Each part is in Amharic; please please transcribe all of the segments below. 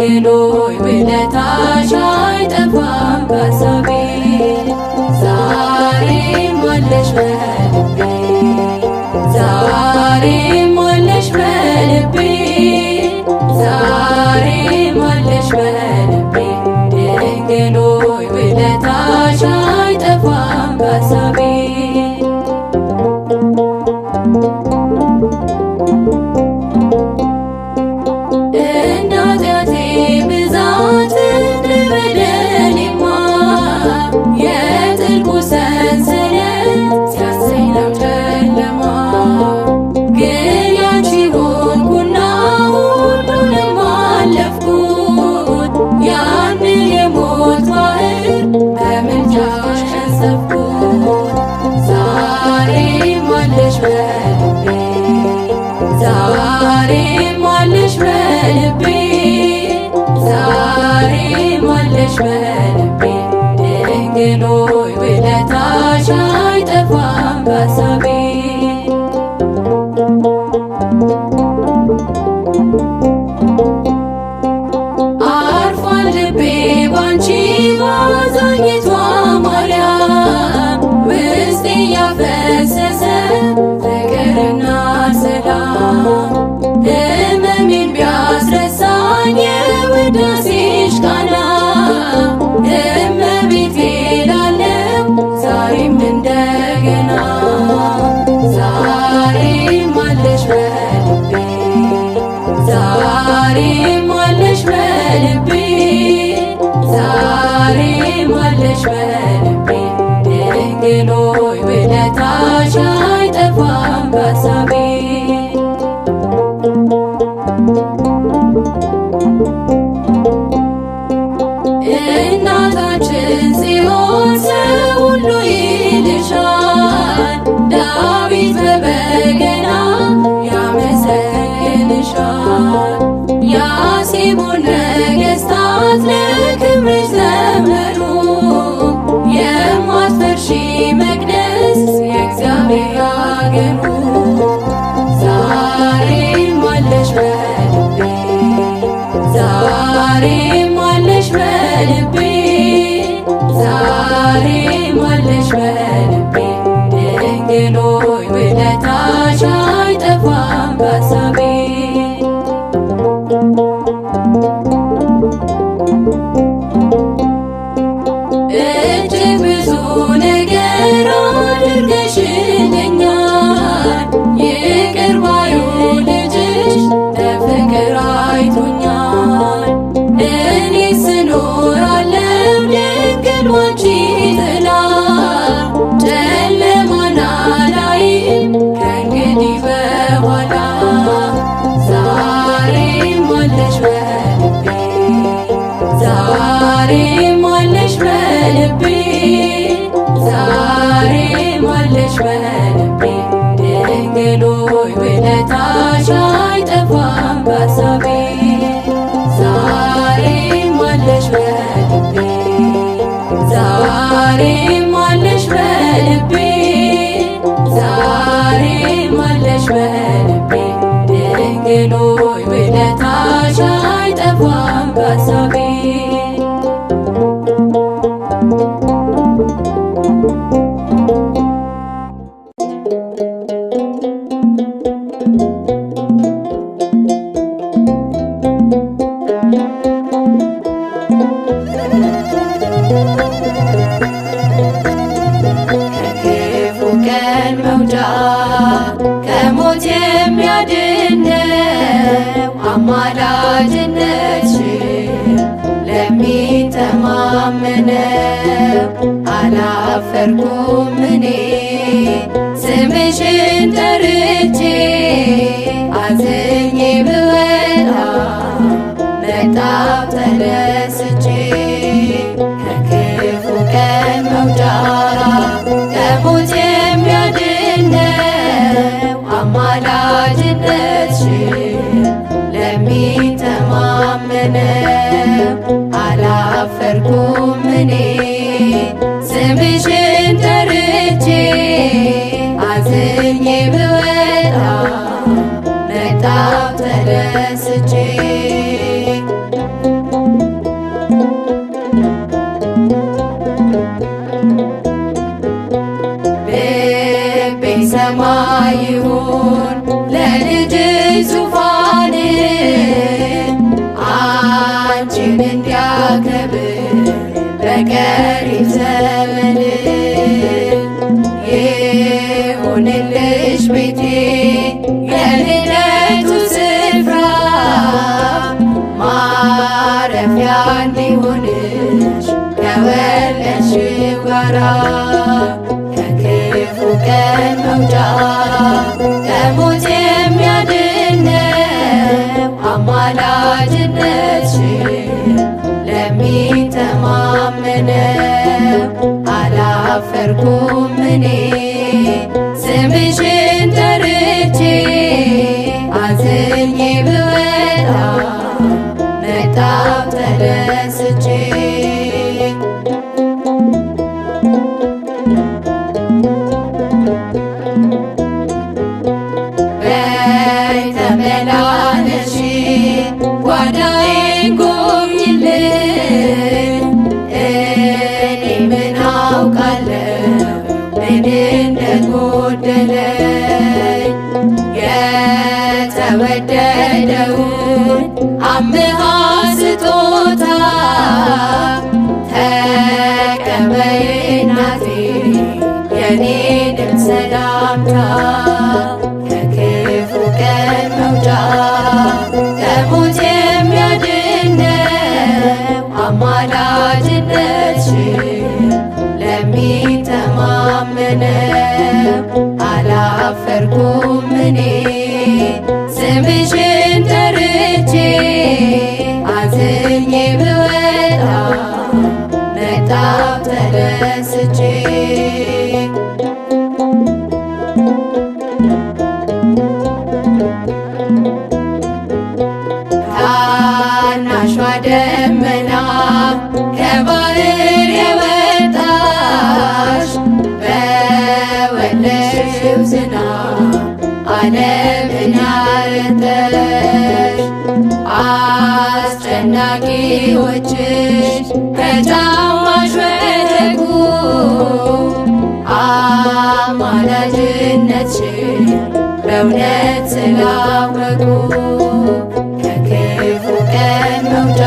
ድንግል ሆይ ውለታሽ አይጠፋም ከሐሳቤ ዛሬም አለሽ በልቤ ዛሬም አለሽ በልቤ ዛሬም አለሽ በልቤ ድንግል ሆይ ውለታሽ አይጠፋም ከሐሳቤ ዛሬም አለሽ በልቤ ዛሬም አለሽ በልቤ ድንግል ሆይ ውለታሽ አይጠፋም ከሐሳቤ አርፏል ልቤ ባንቺ ባዛኝቷ ማርያም ውስጤ ያፈሰሰ ፍቅርና ሰላም ሕመሜን ቢያስረሳኝ የውዳሴሽ ቃና እመቤቴ እላለሁ ዛሬም እንደገና ዛሬም አለሽ በልቤ ዛሬም አለሽ በልቤ ዛሬም አለሽ በልቤ ድንግል ሆይ ውለታሽ አይጠፋም ከሐሳቤ እናታችን ጽዮን ሰው ሁሉ ይልሻል ዳዊት በበገና ያመሰግንሻል ያሴቦን ነገሥታት ለክብርሽ ዘመሩ የማትፈርሺ መቅደስ የእግዚአብሔር አገሩ ዛሬም አለሽ በልቤ ዛሬም አለሽ በልቤ ዛሬም አለሽ በልቤ ድንግል ሆይ ውለታሽ አይጠፋም ከሐሳቤ እጅግ ብዙ ነገር አድርገሽልኛል ይቅር ባዩ ልጅሽ በፍቅር አይቶኛል እኔስ እኖራለሁ ድንግል ባንቺ ጥላ ጨለማን አላይም ከእንግዲህ በኋላ ዛሬም አለሽ በልቤ ዛሬም አለሽ በልቤ ዛሬም አለሽ በልቤ ድንግል ሆይ ውለታሽ አይጠፋም ከሐሳቤ ዛሬም አለሽ በልቤ ዛሬም አለሽ በልቤ ዛሬም አለሽ በልቤ ድንግል ሆይ ውለታሽ አይጠፋም ከሐሳቤ ከክፉ ቀን መውጫ ከሞት የሚያድነው አማላጅነትሽ ለሚተማመነው አላፈርኩም እኔ ስምሽን ጠርቼ አዝኜ ብወጣ መጣሁ ተደስቼ ከክፉ ቀን መውጫ ከሞት የሚያድነው አማላጅነትሽ ለሚተማመነው አላፈርኩም እኔ ስምሽን ጠርቼ አዝኜ ብወጣ መጣሁ ተደስቼ አንቺን እንዲያከብር በቀሪው ዘመን ይሁንልሽ ቤቴ የልደቱ ስፍራ ማረፊያ እንዲሆንሽ ከወለድሽው ጋራ ከክፉ ቀን መውጫ ከሞት የሚያድነው አማላጅነትሽን ለሚተማመነው አላፈርኩም እኔ ስምሽን ጠርቼ አዝኜ ብወጣ መጣሁ ተደስቼ በይ ተመላለሺ ጓዳዬን ጎብኝልኝ እኔ ምን አውቃለሁ ምን እንደጎደለኝ የተወደደውን አምሃ ስጦታ ተቀበይ እናቴ የኔንም ሰላምታ ከክፉ ቀን መውጫ ከሞት የሚያድነው አማላጅነትሽን ለሚተማመነው አላፈርኩም እኔ ስምሽን ጠርቼ አዝኜ ብወጣ መጣሁ ተደስቼ ታናሿ ደመና ከባህር የወጣሽ በወለድሽው ዝናብ ዓለምን ያረጠሽ አስጨናቂዎችሽ ከጫማሽ ወደቁ አማላጅነትሽን በእውነት ስላወቁ ከክፉ ቀን መውጫ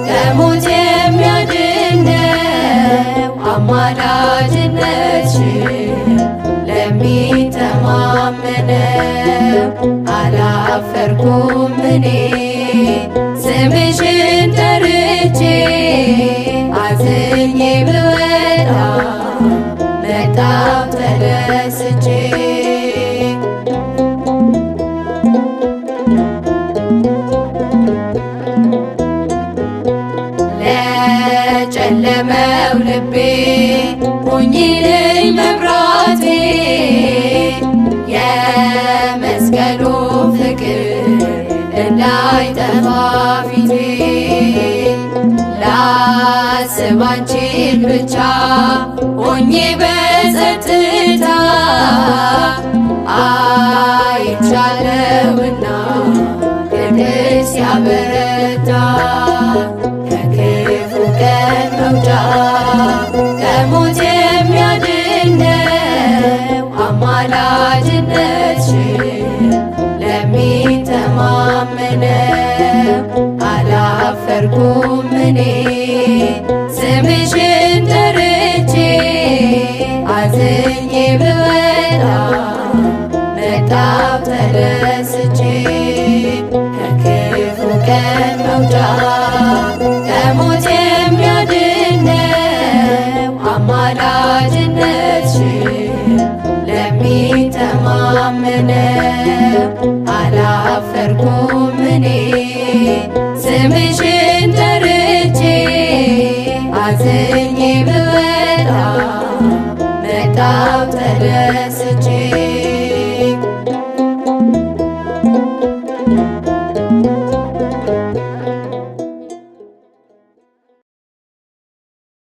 ከሞት የሚያድነው አማላጅነትሽን ለሚተማመነው አላፈርኩም እኔ ስምሽን ጠርቼ አዝኜ ብወጣ መጣሁ ተደስቼ ለጨለመው ልቤ ሁኚልኝ መብራቴ የመስቀሉ ፍቅር እንዳይጠፋ ፊቴ ላስብ አንቺን ብቻ ሆኜ በጸጥታ አይቻለሁና ፍቅርሽ ሲያበረታ ከክፉ ቀን መውጫ ከሞት የሚያድነው አማላጅነትሽን ለሚተማመነው አላፈርኩም እኔ ስምሽን ጠርቼ አዝኜ ብወጣ መጣሁ ተደስቼ ከክፉ ቀን መውጫ ከሞት የሚያድነው አማላጅነትሽን ለሚተማመነው አላፈርኩም እኔ ስምሽን ጠርቼ አዝኜ ብወጣ መጣሁ